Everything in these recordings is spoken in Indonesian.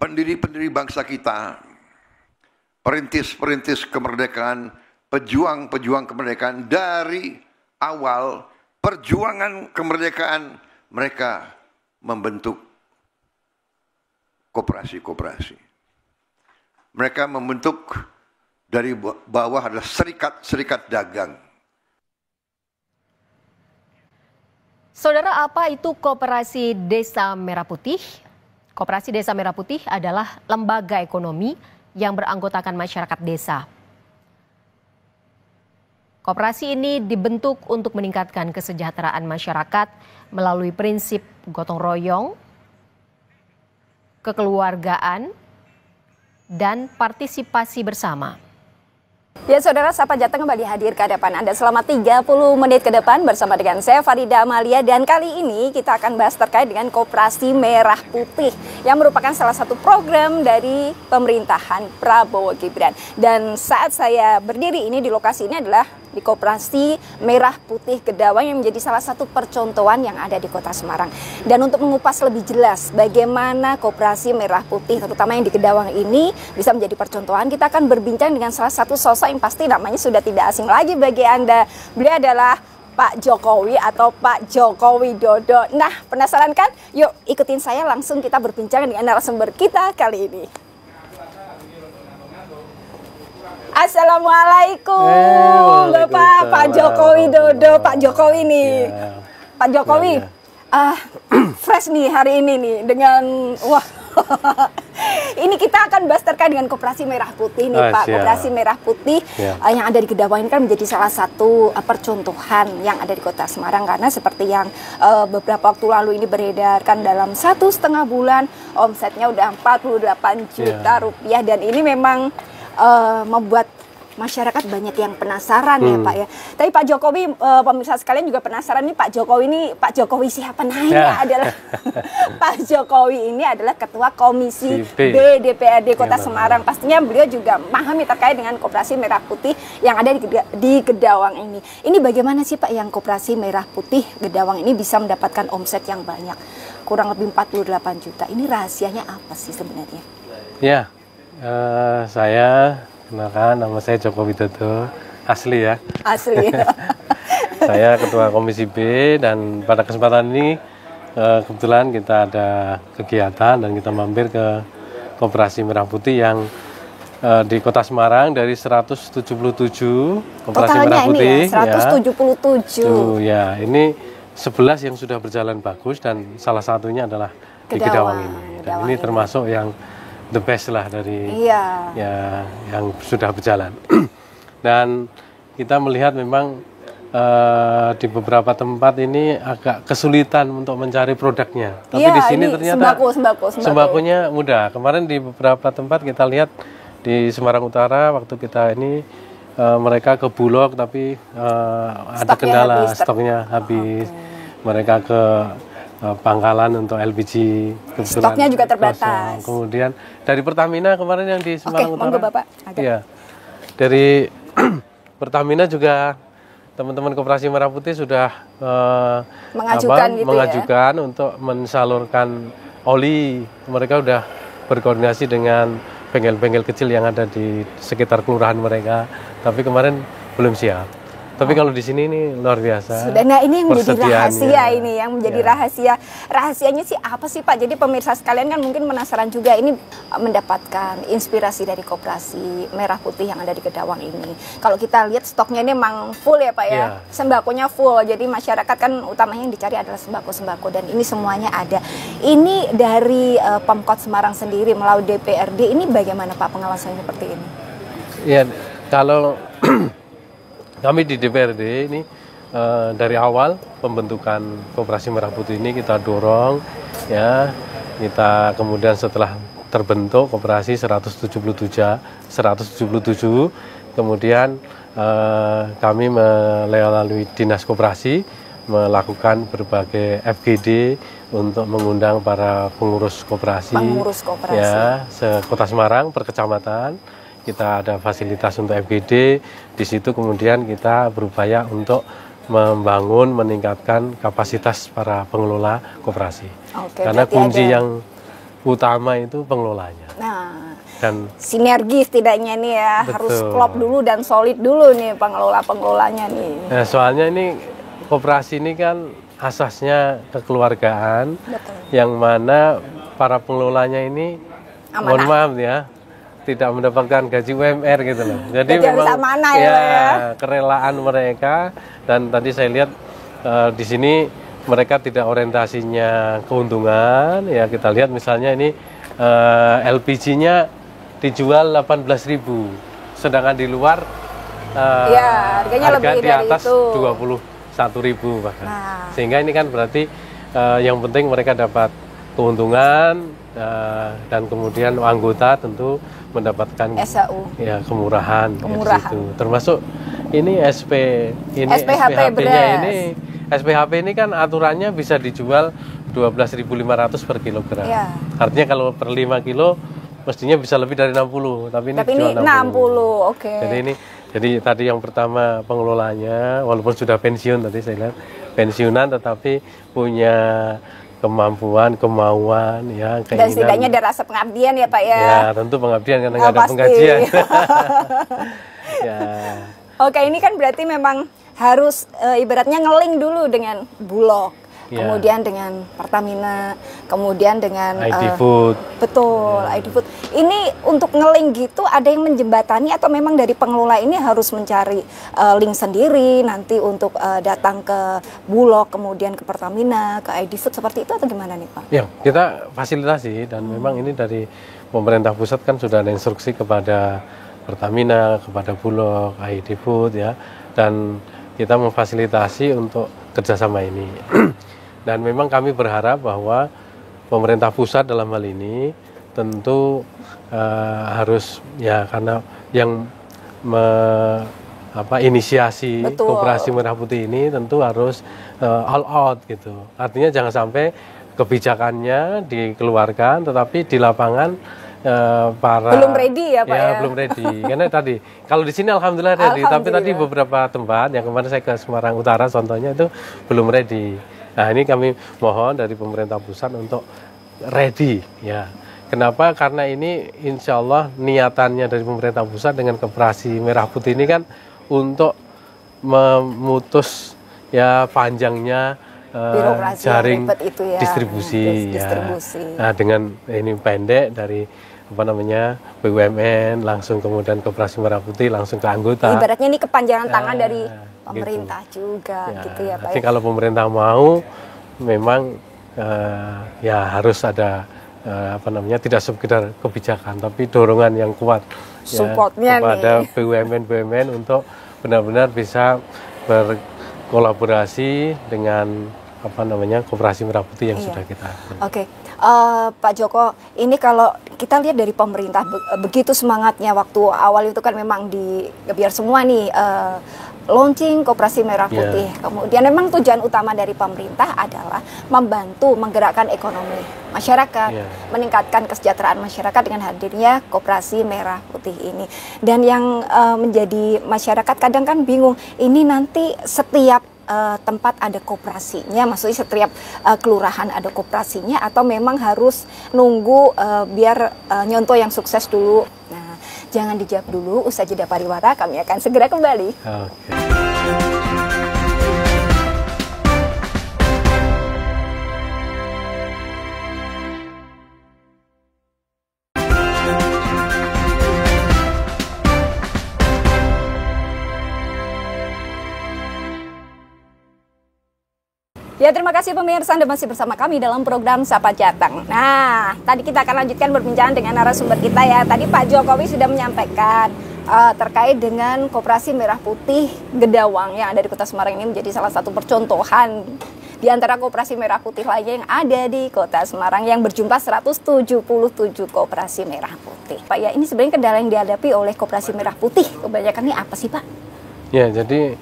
pendiri-pendiri bangsa kita, perintis-perintis kemerdekaan, pejuang-pejuang kemerdekaan, dari awal perjuangan kemerdekaan mereka membentuk koperasi-koperasi. Mereka membentuk dari bawah adalah serikat-serikat dagang. Saudara, apa itu Koperasi Desa Merah Putih? Koperasi Desa Merah Putih adalah lembaga ekonomi yang beranggotakan masyarakat desa. Koperasi ini dibentuk untuk meningkatkan kesejahteraan masyarakat melalui prinsip gotong royong, kekeluargaan, dan partisipasi bersama. Ya saudara, Sapa Jateng kembali hadir ke hadapan Anda selama 30 menit ke depan bersama dengan saya Farida Amalia, dan kali ini kita akan bahas terkait dengan Koperasi Merah Putih yang merupakan salah satu program dari pemerintahan Prabowo Gibran. Dan saat saya berdiri ini di lokasi ini adalah di Koperasi Merah Putih Gedawang yang menjadi salah satu percontohan yang ada di Kota Semarang. Dan untuk mengupas lebih jelas bagaimana Koperasi Merah Putih terutama yang di Gedawang ini bisa menjadi percontohan, kita akan berbincang dengan salah satu sosok yang pasti namanya sudah tidak asing lagi bagi Anda. Beliau adalah Pak Jokowi atau Pak Joko Widodo. Nah, penasaran kan? Yuk ikutin saya, langsung kita berbincang dengan narasumber kita kali ini. Assalamualaikum Bapak Pak Joko Widodo. Pak Jokowi nih, Pak Jokowi fresh nih hari ini nih dengan ini kita akan bahas terkait dengan Koperasi Merah Putih nih Pak. Koperasi Merah Putih yang ada di Gedawang ini kan menjadi salah satu percontohan yang ada di Kota Semarang, karena seperti yang beberapa waktu lalu ini beredar kan, dalam 1,5 bulan omsetnya udah 48 juta rupiah, dan ini memang membuat masyarakat banyak yang penasaran ya Pak ya. Tapi Pak Jokowi, pemirsa sekalian juga penasaran nih, Pak Jokowi ini, Pak Jokowi siapa? Nah ini adalah Pak Jokowi ini adalah Ketua Komisi B DPRD Kota Semarang. Pastinya beliau juga memahami terkait dengan Koperasi Merah Putih yang ada di Gedawang ini. Ini bagaimana sih Pak yang Koperasi Merah Putih Gedawang ini bisa mendapatkan omset yang banyak, kurang lebih 48 juta. Ini rahasianya apa sih sebenarnya? Ya, saya kenalkan, nama saya Joko Widodo, asli ya. Asli. Saya Ketua Komisi B, dan pada kesempatan ini kebetulan kita ada kegiatan dan kita mampir ke Koperasi Merah Putih yang di Kota Semarang dari 177 Koperasi Merah Putih. Ini ya, 177. Ya, ini 11 yang sudah berjalan bagus dan salah satunya adalah di Gedawang ini. Dan ini termasuk yang the best lah dari ya yang sudah berjalan. Dan kita melihat memang di beberapa tempat ini agak kesulitan untuk mencari produknya. Tapi di sini ternyata sembakonya mudah. Kemarin di beberapa tempat kita lihat di Semarang Utara waktu kita ini mereka ke Bulog tapi ada kendala, stoknya habis. Mereka ke pangkalan untuk LPG stoknya juga terbatas. Kemudian dari Pertamina kemarin yang di Semarang Utara, Bapak. Iya, dari Pertamina juga teman-teman Koperasi Merah Putih sudah mengajukan untuk mensalurkan oli. Mereka sudah berkoordinasi dengan bengkel-bengkel kecil yang ada di sekitar kelurahan mereka, tapi kemarin belum siap. Tapi kalau di sini ini luar biasa. Sudah, nah ini yang menjadi rahasia ini, yang menjadi rahasia. Rahasianya sih apa sih Pak? Jadi pemirsa sekalian kan mungkin penasaran juga, ini mendapatkan inspirasi dari Koperasi Merah Putih yang ada di Gedawang ini. Kalau kita lihat stoknya ini memang full ya Pak ya, sembakonya full. Jadi masyarakat kan utamanya yang dicari adalah sembako-sembako, dan ini semuanya ada. Ini dari Pemkot Semarang sendiri melalui DPRD, ini bagaimana Pak pengawasannya seperti ini? Ya, kalau kami di DPRD ini dari awal pembentukan Koperasi Merah Putih ini kita dorong ya, kita kemudian setelah terbentuk koperasi 177, kemudian kami melalui Dinas Koperasi melakukan berbagai FGD untuk mengundang para pengurus koperasi ya, se-Kota Semarang per kecamatan. Kita ada fasilitas untuk FGD, di situ kemudian kita berupaya untuk meningkatkan kapasitas para pengelola koperasi. Karena kunci yang utama itu pengelolanya. Nah, dan sinergi setidaknya nih ya, betul, harus klop dulu dan solid dulu nih pengelolanya nih. Nah, soalnya ini koperasi ini kan asasnya kekeluargaan, betul, yang mana para pengelolanya ini, mohon maaf ya, tidak mendapatkan gaji UMR gitu loh. Jadi memang ya kerelaan mereka, dan tadi saya lihat di sini mereka tidak orientasinya keuntungan ya. Kita lihat misalnya ini LPG-nya dijual 18.000, sedangkan di luar harga di atas 21.000 bahkan. Nah, sehingga ini kan berarti yang penting mereka dapat keuntungan, dan kemudian anggota tentu mendapatkan SAU, ya kemurahan. Ya, termasuk ini SPHP-nya ini. SPHP ini kan aturannya bisa dijual 12.500 per kilogram. Ya. Artinya kalau per 5 kilo mestinya bisa lebih dari 60, tapi ini 60. Oke. Jadi tadi yang pertama pengelolanya, walaupun sudah pensiun tadi saya lihat pensiunan, tetapi punya kemampuan, kemauan, ya, keinginan. Dan setidaknya ada rasa pengabdian ya Pak ya. Ya tentu pengabdian karena nggak ada penggajian. Ya. Oke, ini kan berarti memang harus ibaratnya ngeling dulu dengan Bulog, kemudian dengan Pertamina, kemudian dengan ID Food. Betul, ID Food. Ini untuk ngeling gitu ada yang menjembatani atau memang dari pengelola ini harus mencari link sendiri nanti untuk datang ke Bulog, kemudian ke Pertamina, ke ID Food, seperti itu atau gimana nih Pak? Ya, kita fasilitasi, dan memang ini dari pemerintah pusat kan sudah ada instruksi kepada Pertamina, kepada Bulog, ID Food ya, dan kita memfasilitasi untuk kerjasama ini. Dan memang kami berharap bahwa pemerintah pusat dalam hal ini tentu harus ya, karena yang inisiasi Koperasi Merah Putih ini tentu harus all out gitu. Artinya jangan sampai kebijakannya dikeluarkan tetapi di lapangan belum ready ya Pak ya? Belum ready. Karena tadi kalau di sini alhamdulillah ready, tapi tadi beberapa tempat yang kemarin saya ke Semarang Utara contohnya itu belum ready. Nah, ini kami mohon dari pemerintah pusat untuk ready ya. Kenapa? Karena ini insya Allah niatannya dari pemerintah pusat dengan Koperasi Merah Putih ini kan untuk memutus ya panjangnya jaring itu ya, distribusi. Nah, dengan ini pendek dari BUMN langsung kemudian Koperasi Merah Putih langsung ke anggota. Ibaratnya ini kepanjangan tangan dari pemerintah juga gitu ya Pak. Jadi kalau pemerintah mau memang ya harus ada tidak sekedar kebijakan tapi dorongan yang kuat supportnya kepada BUMN untuk benar-benar bisa berkolaborasi dengan Koperasi Merah Putih yang sudah kita. Oke. Pak Joko, ini kalau kita lihat dari pemerintah begitu semangatnya waktu awal itu kan memang biar semua nih launching Koperasi Merah Putih. Kemudian memang tujuan utama dari pemerintah adalah membantu menggerakkan ekonomi masyarakat, meningkatkan kesejahteraan masyarakat dengan hadirnya Koperasi Merah Putih ini. Dan yang menjadi masyarakat kadang kan bingung, ini nanti setiap tempat ada koperasinya, maksudnya setiap kelurahan ada koperasinya atau memang harus nunggu biar nyontoh yang sukses dulu. Nah, jangan dijawab dulu, usai jeda pariwara kami akan segera kembali. Ya, terima kasih pemirsa, Anda masih bersama kami dalam program Sapa Jateng. Nah, tadi kita akan lanjutkan perbincangan dengan narasumber kita ya. Tadi Pak Jokowi sudah menyampaikan terkait dengan Koperasi Merah Putih Gedawang yang ada di Kota Semarang ini menjadi salah satu percontohan di antara Koperasi Merah Putih lainnya yang ada di Kota Semarang yang berjumlah 177 Koperasi Merah Putih. Pak ya, ini sebenarnya kendala yang dihadapi oleh Koperasi Merah Putih kebanyakannya apa sih Pak? Ya, jadi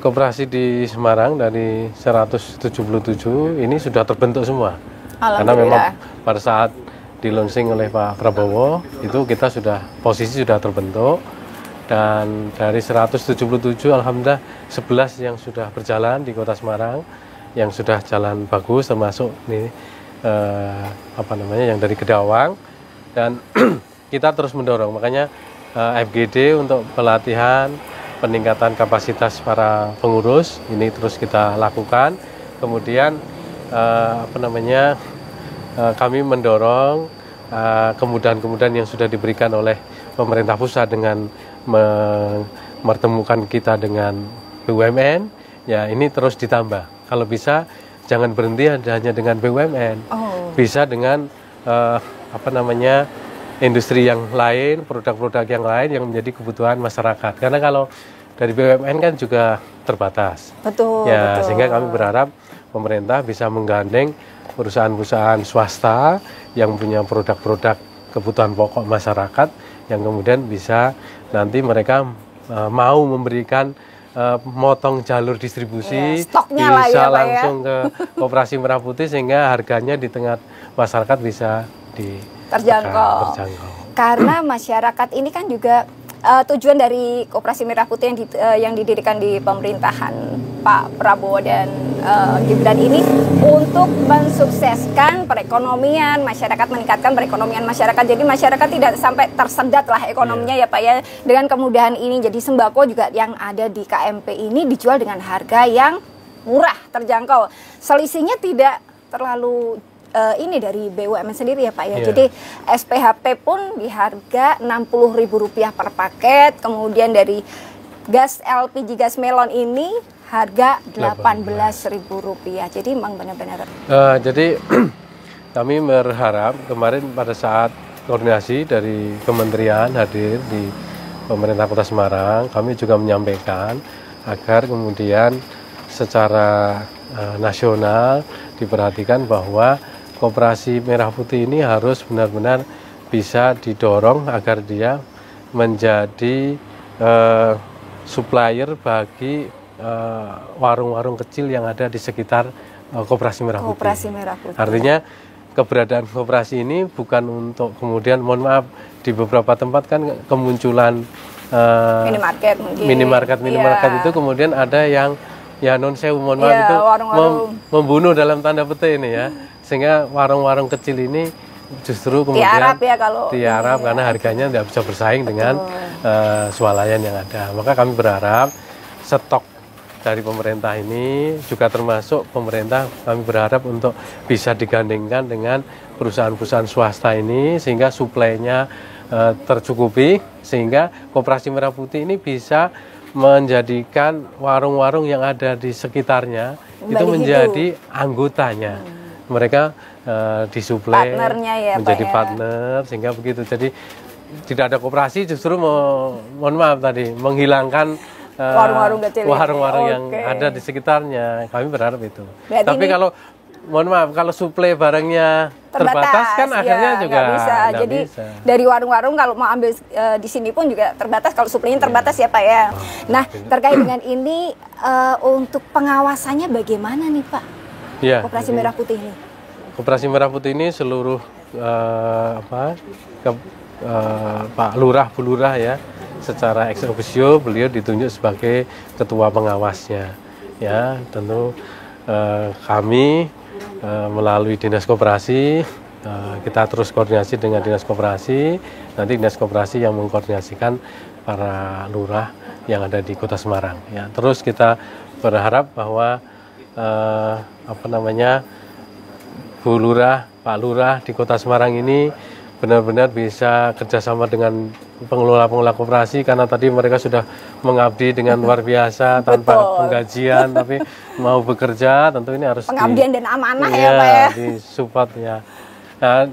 koperasi di Semarang dari 177 ini sudah terbentuk semua. Karena memang pada saat di launching oleh Pak Prabowo itu kita posisi sudah terbentuk, dan dari 177 alhamdulillah 11 yang sudah berjalan di Kota Semarang yang sudah jalan bagus, termasuk ini yang dari Kedawang, dan kita terus mendorong. Makanya FGD untuk pelatihan peningkatan kapasitas para pengurus ini terus kita lakukan. Kemudian kami mendorong kemudahan-kemudahan yang sudah diberikan oleh pemerintah pusat dengan mempertemukan kita dengan BUMN, ya ini terus ditambah. Kalau bisa jangan berhenti hanya dengan BUMN, bisa dengan industri yang lain, produk-produk yang lain yang menjadi kebutuhan masyarakat. Karena kalau dari BUMN kan juga terbatas. Betul. Ya, sehingga kami berharap pemerintah bisa menggandeng perusahaan-perusahaan swasta yang punya produk-produk kebutuhan pokok masyarakat yang kemudian bisa nanti mereka mau memberikan motong jalur distribusi, bisa langsung ke Koperasi Merah Putih sehingga harganya di tengah masyarakat bisa terjangkau. Karena masyarakat ini kan juga tujuan dari Koperasi Merah Putih yang didirikan di pemerintahan Pak Prabowo dan Gibran ini untuk mensukseskan perekonomian masyarakat, meningkatkan perekonomian masyarakat. Jadi masyarakat tidak sampai tersendat lah ekonominya ya Pak ya. Dengan kemudahan ini, jadi sembako juga yang ada di KMP ini dijual dengan harga yang murah, terjangkau. Selisihnya tidak terlalu ini dari BUMN sendiri ya Pak ya. Jadi SPHP pun di harga Rp60.000 per paket. Kemudian dari gas LPG gas melon ini harga Rp18.000. Jadi memang benar-benar. Jadi kami berharap kemarin pada saat koordinasi dari kementerian hadir di pemerintah Kota Semarang, kami juga menyampaikan agar kemudian secara nasional diperhatikan bahwa Koperasi Merah Putih ini harus benar-benar bisa didorong agar dia menjadi supplier bagi warung-warung kecil yang ada di sekitar Koperasi Merah Putih. Koperasi Merah Putih. Artinya keberadaan koperasi ini bukan untuk kemudian, mohon maaf, di beberapa tempat kan kemunculan minimarket mungkin. Minimarket itu kemudian ada yang ya non sewu, mohon maaf, itu membunuh dalam tanda petik ini ya. Sehingga warung-warung kecil ini justru kemudian tiarap karena harganya tidak bisa bersaing dengan swalayan yang ada. Maka kami berharap stok dari pemerintah ini juga termasuk pemerintah, kami berharap untuk bisa digandengkan dengan perusahaan-perusahaan swasta ini sehingga suplainya tercukupi, sehingga Koperasi Merah Putih ini bisa menjadikan warung-warung yang ada di sekitarnya itu menjadi anggotanya. Mereka disuplai menjadi partner sehingga begitu. Jadi tidak ada koperasi, justru mohon maaf tadi menghilangkan warung-warung yang ada di sekitarnya. Kami berharap itu. Berarti tapi kalau mohon maaf, kalau suplai barangnya terbatas kan akhirnya juga nggak bisa. Dari warung-warung kalau mau ambil di sini pun juga terbatas, kalau suplainya terbatas ya Pak ya. Nah, terkait dengan ini untuk pengawasannya bagaimana nih Pak? Koperasi Merah Putih ini. Koperasi Merah Putih ini seluruh Pak Lurah, Bu Lurah ya, secara ex officio beliau ditunjuk sebagai ketua pengawasnya. Ya, tentu kami melalui Dinas Koperasi kita terus koordinasi dengan Dinas Koperasi. Nanti Dinas Koperasi yang mengkoordinasikan para lurah yang ada di Kota Semarang. Ya, terus kita berharap bahwa Bu Lurah, Pak Lurah di Kota Semarang ini benar-benar bisa kerjasama dengan pengelola-pengelola koperasi, karena tadi mereka sudah mengabdi dengan luar biasa tanpa penggajian, tapi mau bekerja tentu ini harus pengabdian dan amanah ya Pak ya. Disupport ya. Nah,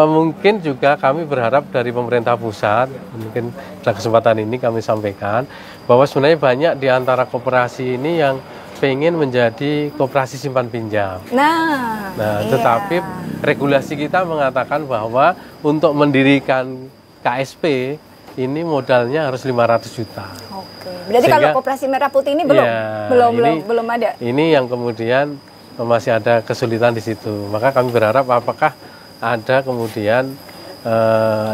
mungkin juga kami berharap dari pemerintah pusat, mungkin pada kesempatan ini kami sampaikan bahwa sebenarnya banyak di antara koperasi ini yang pengen menjadi koperasi simpan pinjam. Nah, tetapi regulasi kita mengatakan bahwa untuk mendirikan KSP ini modalnya harus 500 juta. Oke. Berarti sehingga, kalau Koperasi Merah Putih ini belum ada. Ini yang kemudian masih ada kesulitan di situ. Maka kami berharap apakah ada kemudian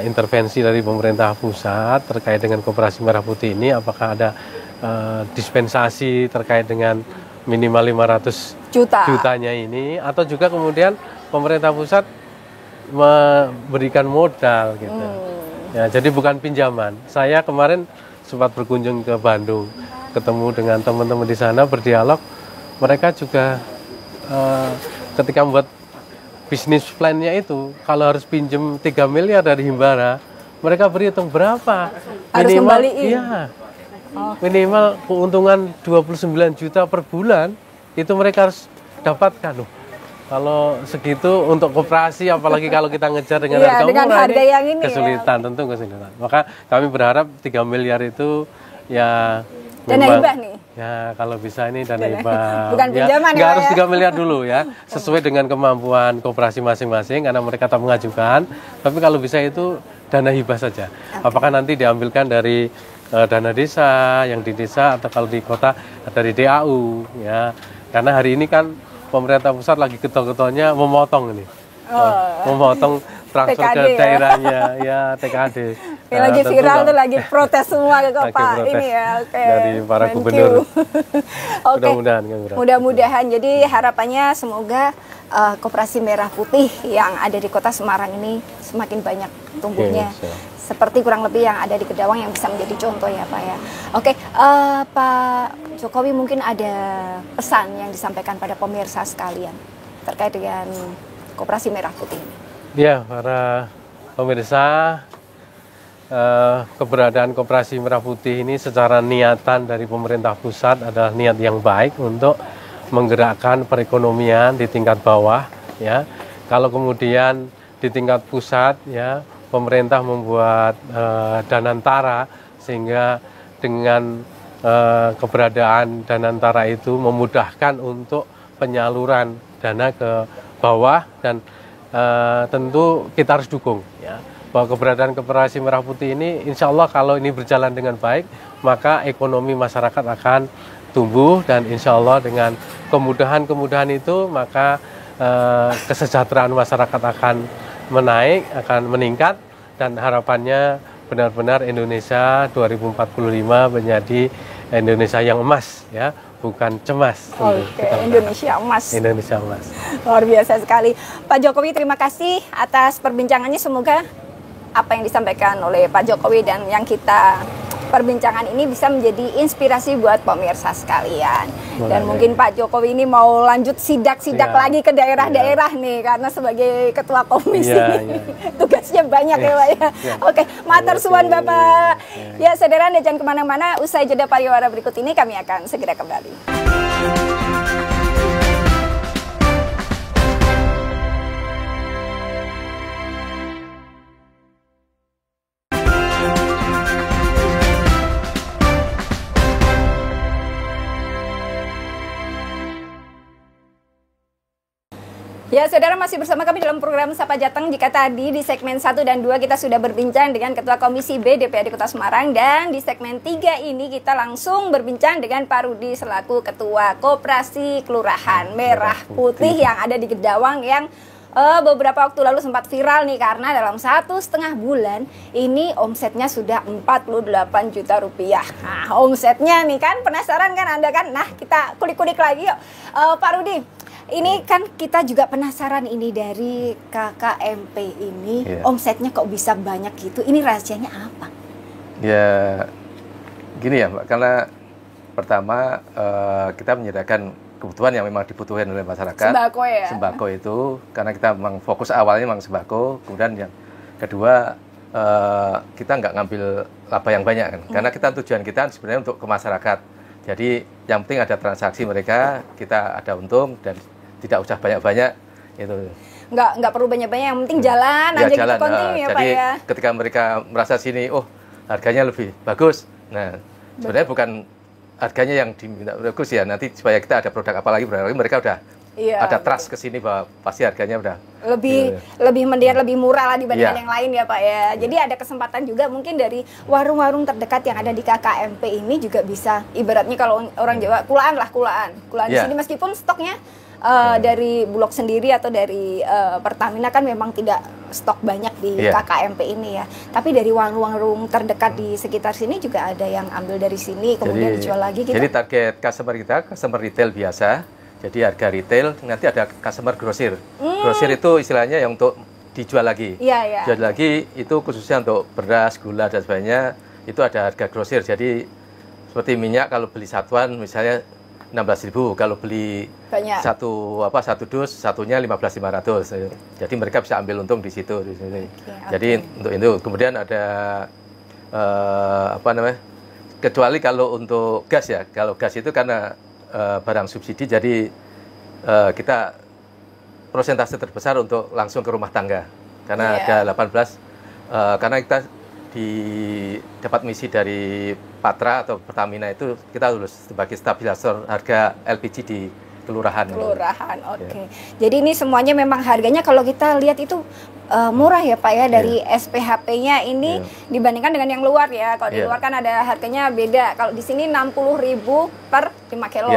intervensi dari pemerintah pusat terkait dengan Koperasi Merah Putih ini, apakah ada dispensasi terkait dengan minimal 500 jutanya ini, atau juga kemudian pemerintah pusat memberikan modal gitu. Ya, jadi bukan pinjaman. Saya kemarin sempat berkunjung ke Bandung, ketemu dengan teman-teman di sana, berdialog. Mereka juga ketika membuat bisnis plan-nya itu, kalau harus pinjam 3 miliar dari Himbara, mereka berhitung berapa? Harus kembaliin. Iya. Minimal keuntungan 29 juta per bulan, itu mereka harus dapatkan. Loh. Kalau segitu untuk koperasi, apalagi kalau kita ngejar dengan harga murah, ini kesulitan, tentu kesulitan. Maka kami berharap 3 miliar itu ya dana hibah nih. Ya, kalau bisa ini dana hibah. Bukan pinjaman ya. Nggak harus 3 miliar dulu ya. Sesuai dengan kemampuan koperasi masing-masing karena mereka tak mengajukan. Tapi kalau bisa itu dana hibah saja. Apakah nanti diambilkan dari dana desa, yang di desa, atau kalau di kota dari DAU ya. Karena hari ini kan pemerintah pusat lagi getol-getolnya memotong ini. Memotong transfer TKD, ke daerahnya ya TKD. Yang lagi viral tuh lagi protes semua ke Pak ini ya. Dari para gubernur. Mudah-mudahan. Jadi harapannya semoga Koperasi Merah Putih yang ada di Kota Semarang ini semakin banyak tumbuhnya. Seperti kurang lebih yang ada di Kedawang yang bisa menjadi contoh ya Pak ya. Oke, Pak Jokowi mungkin ada pesan yang disampaikan pada pemirsa sekalian terkait dengan Koperasi Merah Putih ini. Ya, para pemirsa, keberadaan Koperasi Merah Putih ini secara niatan dari pemerintah pusat adalah niat yang baik untuk menggerakkan perekonomian di tingkat bawah. Ya, kalau kemudian di tingkat pusat, ya pemerintah membuat Danantara sehingga dengan keberadaan Danantara itu memudahkan untuk penyaluran dana ke bawah dan tentu kita harus dukung ya bahwa keberadaan Koperasi Merah Putih ini insya Allah kalau ini berjalan dengan baik maka ekonomi masyarakat akan tumbuh dan insya Allah dengan kemudahan-kemudahan itu maka kesejahteraan masyarakat akan menaik, akan meningkat dan harapannya benar-benar Indonesia 2045 menjadi Indonesia yang emas ya. Bukan cemas. Oke, Indonesia emas. Indonesia emas. Luar biasa sekali. Pak Jokowi, terima kasih atas perbincangannya. Semoga apa yang disampaikan oleh Pak Jokowi dan yang kita perbincangan ini bisa menjadi inspirasi buat pemirsa sekalian. Dan mungkin Pak Jokowi ini mau lanjut sidak-sidak lagi ke daerah-daerah nih karena sebagai ketua komisi tugasnya banyak ya Pak ya. Oke, matur suwun Bapak. Ya saudara, Anda jangan kemana-mana. Usai jeda pariwara berikut ini kami akan segera kembali. Ya, saudara masih bersama kami dalam program Sapa Jateng. Jika tadi di segmen 1 dan 2 kita sudah berbincang dengan Ketua Komisi B DPRD Kota Semarang, dan di segmen 3 ini kita langsung berbincang dengan Pak Rudi selaku Ketua Koperasi Kelurahan Merah Putih yang ada di Kedawang yang beberapa waktu lalu sempat viral nih karena dalam 1,5 bulan ini omsetnya sudah 48 juta rupiah. Nah, omsetnya nih kan penasaran kan Anda kan? Nah, kita kulik-kulik lagi yuk. Pak Rudi, ini kan kita juga penasaran ini dari KKMP ini omsetnya kok bisa banyak gitu. Ini rahasianya apa? Ya gini ya Mbak, karena pertama kita menyediakan kebutuhan yang memang dibutuhkan oleh masyarakat. Sembako ya? Sembako itu, karena kita memang fokus awalnya memang sembako. Kemudian yang kedua kita nggak ngambil laba yang banyak kan. Karena tujuan kita sebenarnya untuk ke masyarakat. Jadi yang penting ada transaksi mereka, kita ada untung dan tidak usah banyak-banyak itu. Nggak perlu banyak-banyak, yang penting jalan aja jalan, gitu kontinu ya Pak jadi, ya. Ketika mereka merasa sini, oh harganya lebih bagus. Nah, sebenarnya bukan harganya yang diminta bagus ya, nanti supaya kita ada produk apalagi mereka udah ada trust ke sini bahwa pasti harganya udah lebih mendingan, lebih murah lah dibandingkan yang lain ya Pak ya. Jadi ada kesempatan juga mungkin dari warung-warung terdekat yang ada di KKMP ini juga bisa, ibaratnya kalau orang Jawa kulaan di sini meskipun stoknya dari Bulog sendiri atau dari Pertamina kan memang tidak stok banyak di KKMP ini ya. Tapi dari warung-warung terdekat di sekitar sini juga ada yang ambil dari sini kemudian dijual lagi gitu. Jadi target customer kita customer retail biasa. Jadi harga retail, nanti ada customer grosir. Grosir itu istilahnya yang untuk dijual lagi. Jual lagi itu khususnya untuk beras, gula, dan sebagainya, itu ada harga grosir. Jadi seperti minyak kalau beli satuan misalnya 16.000, kalau beli satu dus satunya 15.500. Jadi mereka bisa ambil untung di situ. Jadi untuk itu kemudian ada kecuali kalau untuk gas ya. Kalau gas itu karena barang subsidi, jadi kita persentase terbesar untuk langsung ke rumah tangga. Karena ada 18, karena kita dapat misi dari Patra atau Pertamina itu, kita lulus sebagai stabilisator harga LPG di kelurahan. Oke. Jadi ini semuanya memang harganya kalau kita lihat itu murah ya Pak ya, dari SPHP-nya ini dibandingkan dengan yang luar ya. Kalau di luar kan ada harganya beda. Kalau di sini 60.000 per 5 kilo.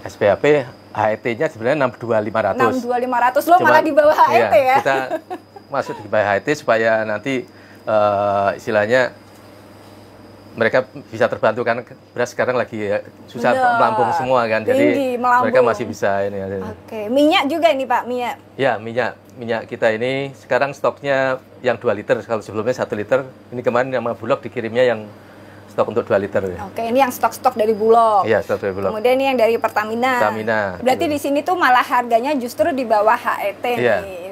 SPHP HET-nya sebenarnya 62.500. 62.500 loh, malah di bawah HET ya. Kita masuk di bawah HET supaya nanti istilahnya mereka bisa terbantu, kan beras sekarang lagi susah melambung semua kan, jadi mereka masih bisa ini. Oke, minyak juga ini Pak, minyak. Ya, minyak kita ini sekarang stoknya yang 2 liter, kalau sebelumnya 1 liter. Ini kemarin sama Bulog dikirimnya yang stok untuk 2 liter. Oke, ini yang stok dari Bulog. Iya, stok dari Bulog. Kemudian ini yang dari Pertamina. Berarti di sini tuh malah harganya justru di bawah HET nih.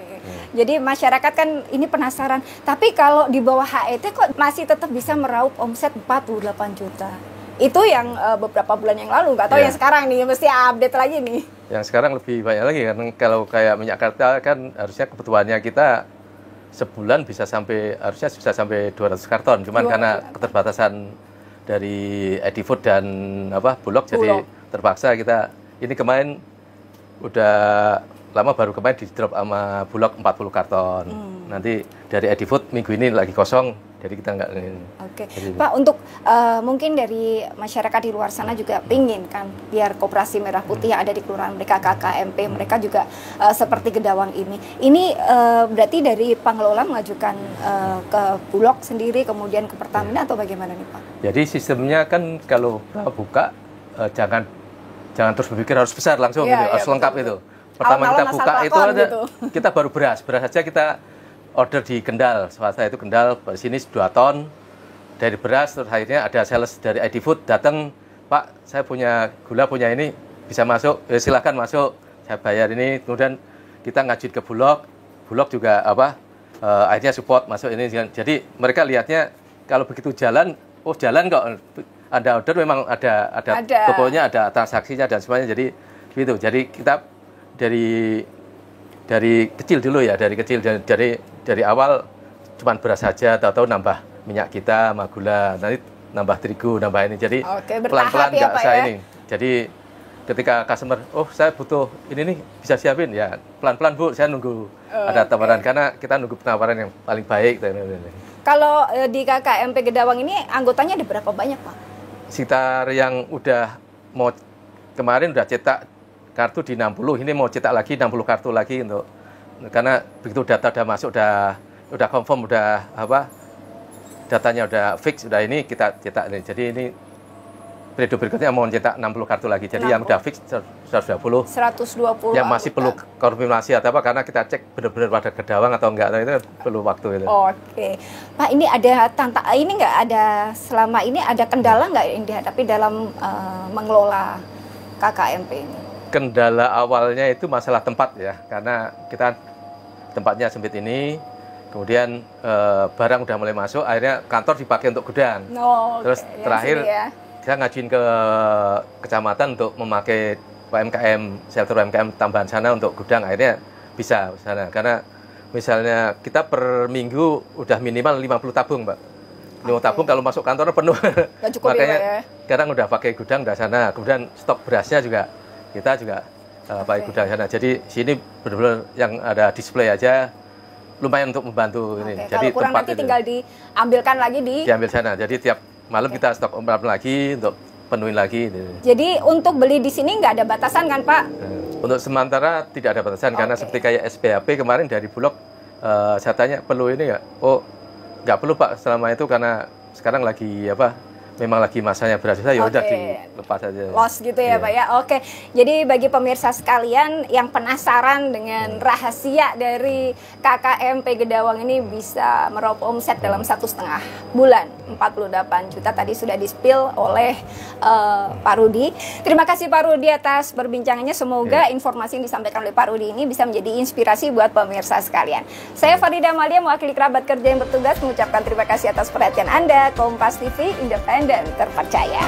Jadi masyarakat kan ini penasaran, tapi kalau di bawah HET kok masih tetap bisa meraup omset 48 juta. Itu yang beberapa bulan yang lalu, nggak tahu yang sekarang nih, mesti update lagi nih. Yang sekarang lebih banyak lagi, kan kalau kayak minyak kerta kan harusnya kebutuhannya kita sebulan harusnya bisa sampai 200 karton. Cuman karena keterbatasan dari Edifood dan Bulog, jadi terpaksa kita, ini kemarin udah lama baru kemarin di drop sama Bulog 40 karton. Nanti dari Edifood minggu ini lagi kosong, jadi kita nggak. Oke. Pak, untuk mungkin dari masyarakat di luar sana juga pingin kan biar Koperasi Merah Putih yang ada di kelurahan mereka, KKMP mereka juga seperti Gedawang ini. Ini berarti dari pengelola mengajukan ke Bulog sendiri, kemudian ke Pertamina atau bagaimana nih Pak? Jadi sistemnya kan kalau buka jangan terus berpikir harus besar langsung gitu, harus lengkap itu. Pertama kita buka itu ada gitu. Kita baru beras saja kita order di Kendal, swasta itu Kendal, di sini 2 ton dari beras. Terus akhirnya ada sales dari Edifood datang, Pak saya punya gula, punya ini bisa masuk, silahkan masuk, saya bayar ini. Kemudian kita ngajuin ke Bulog juga akhirnya support masuk ini. Jadi mereka lihatnya kalau begitu jalan, jalan kok, ada order memang ada. Pokoknya ada transaksinya dan semuanya, jadi gitu. Jadi kita dari kecil dulu ya, dari awal cuman beras saja, tahu-tahu nambah minyak kita sama gula, nanti nambah terigu, nambah ini, jadi pelan-pelan nggak usah ini. Jadi ketika customer, saya butuh ini nih, bisa siapin ya, pelan-pelan Bu, saya nunggu ada tawaran, karena kita nunggu penawaran yang paling baik. Kalau di KKMP Gedawang ini anggotanya ada berapa banyak Pak? Sekitar yang udah mau kemarin udah cetak kartu di 60, ini mau cetak lagi 60 kartu lagi karena begitu data udah masuk, udah confirm, datanya udah fix, udah ini kita cetak nih. Jadi ini periode berikutnya mau cetak 60 kartu lagi. Jadi yang udah fix 120. Yang masih perlu konfirmasi atau karena kita cek benar-benar pada Gedawang atau enggak, itu perlu waktu itu. Oke. Pak, ini ada ini nggak ada, selama ini ada kendala nggak yang dihadapi dalam mengelola KKMP ini? Kendala awalnya itu masalah tempat ya, karena kita tempatnya sempit ini, kemudian barang udah mulai masuk, akhirnya kantor dipakai untuk gudang. Terus terakhir kita ngajuin ke kecamatan untuk memakai shelter UMKM tambahan sana untuk gudang, akhirnya bisa sana. Karena misalnya kita per minggu udah minimal 50 tabung Mbak. 50 tabung kalau masuk kantor penuh. Makanya sekarang udah pakai gudang udah sana, kemudian stok berasnya juga kita juga pakai gudang sana. Jadi sini benar-benar yang ada display aja lumayan untuk membantu ini. Jadi kalau kurang nanti tinggal diambilkan lagi diambil sana. Jadi tiap malam kita stok lagi untuk penuhin lagi. Jadi untuk beli di sini nggak ada batasan kan Pak? Untuk sementara tidak ada batasan karena seperti kayak SPHP kemarin dari Bulog, saya tanya perlu ini nggak? Nggak perlu Pak selama itu, karena sekarang lagi memang lagi masanya berhasil, ya udah dilepas aja. Loss gitu ya, Pak ya. Oke. Jadi bagi pemirsa sekalian yang penasaran dengan rahasia dari KKMP Gedawang ini bisa meraup omset dalam 1,5 bulan 48 juta tadi sudah di-spill oleh Pak Rudi. Terima kasih Pak Rudi atas perbincangannya. Semoga informasi yang disampaikan oleh Pak Rudi ini bisa menjadi inspirasi buat pemirsa sekalian. Saya Farida Amalia mewakili kerabat kerja yang bertugas mengucapkan terima kasih atas perhatian Anda. Kompas TV, independen, terpercaya.